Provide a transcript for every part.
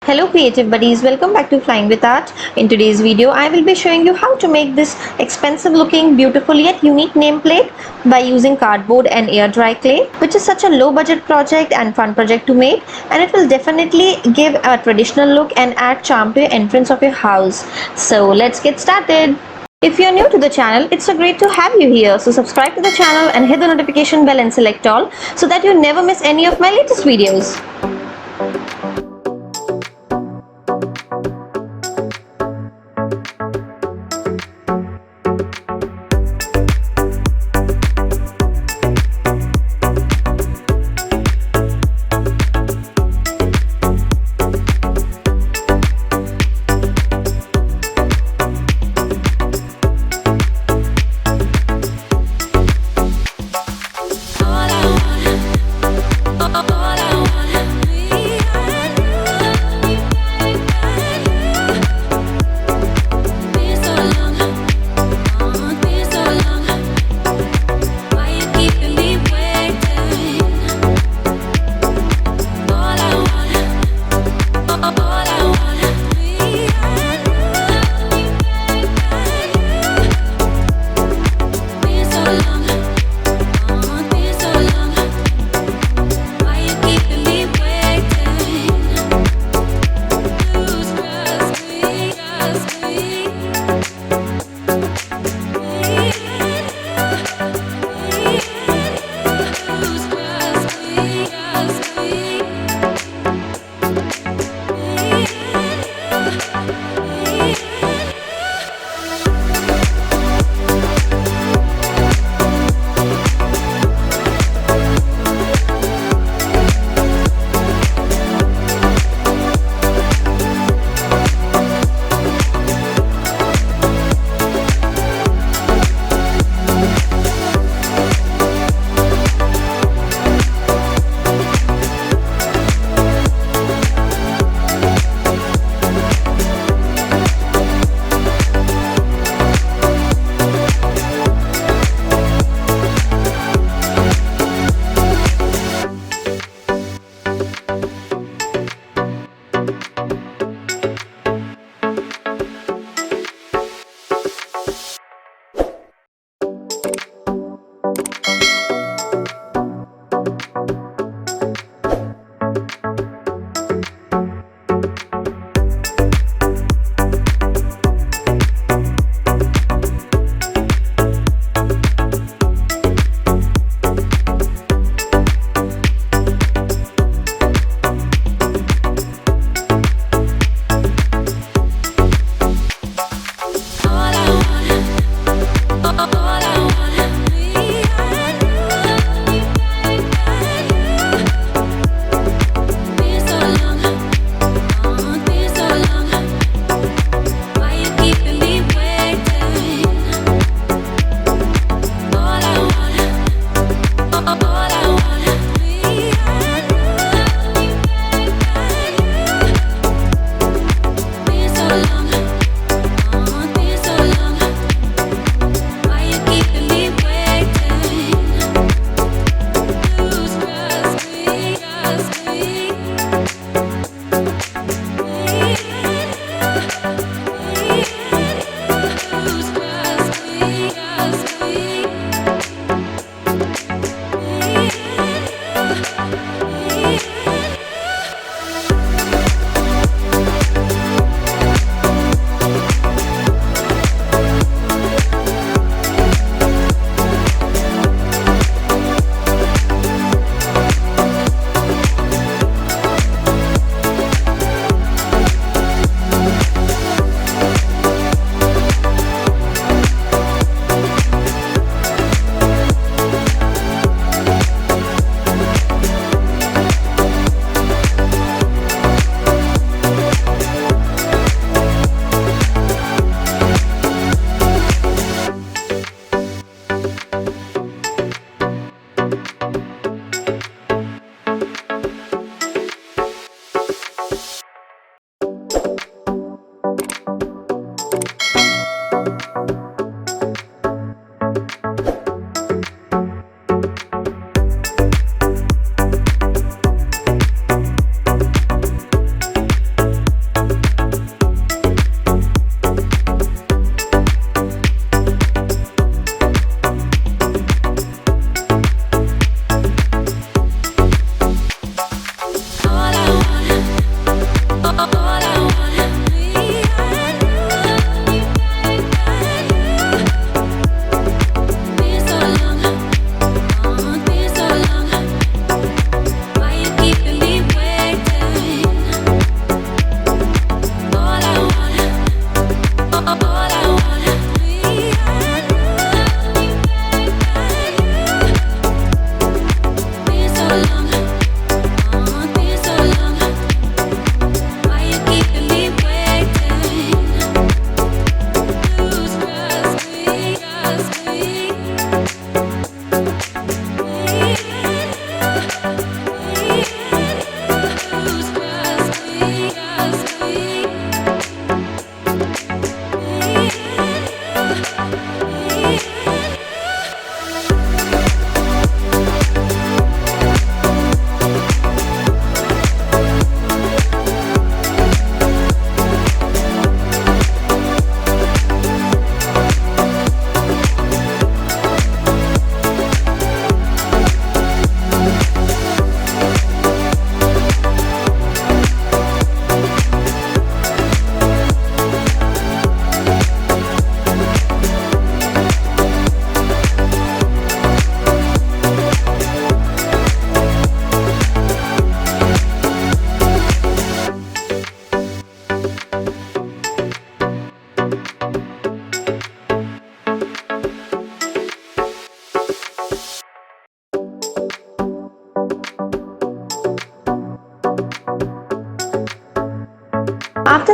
Hello creative buddies, welcome back to Flying with Art. In today's video, I will be showing you how to make this expensive looking, beautiful yet unique nameplate by using cardboard and air dry clay, which is such a low budget project and fun project to make, and it will definitely give a traditional look and add charm to your entrance of your house. So let's get started. If you're new to the channel, it's so great to have you here. So subscribe to the channel and hit the notification bell and select all so that you never miss any of my latest videos.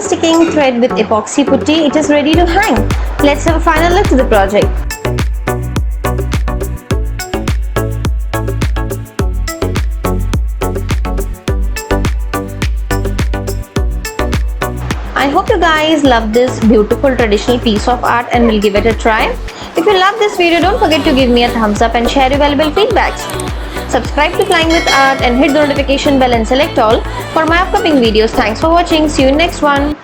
the sticking thread with epoxy putty, it is ready to hang. Let's have a final look to the project. I hope you guys love this beautiful traditional piece of art and will give it a try. If you love this video, don't forget to give me a thumbs up and share your valuable feedbacks. Subscribe to Flying with Art and hit the notification bell and select all for my upcoming videos. Thanks for watching. See you in next one.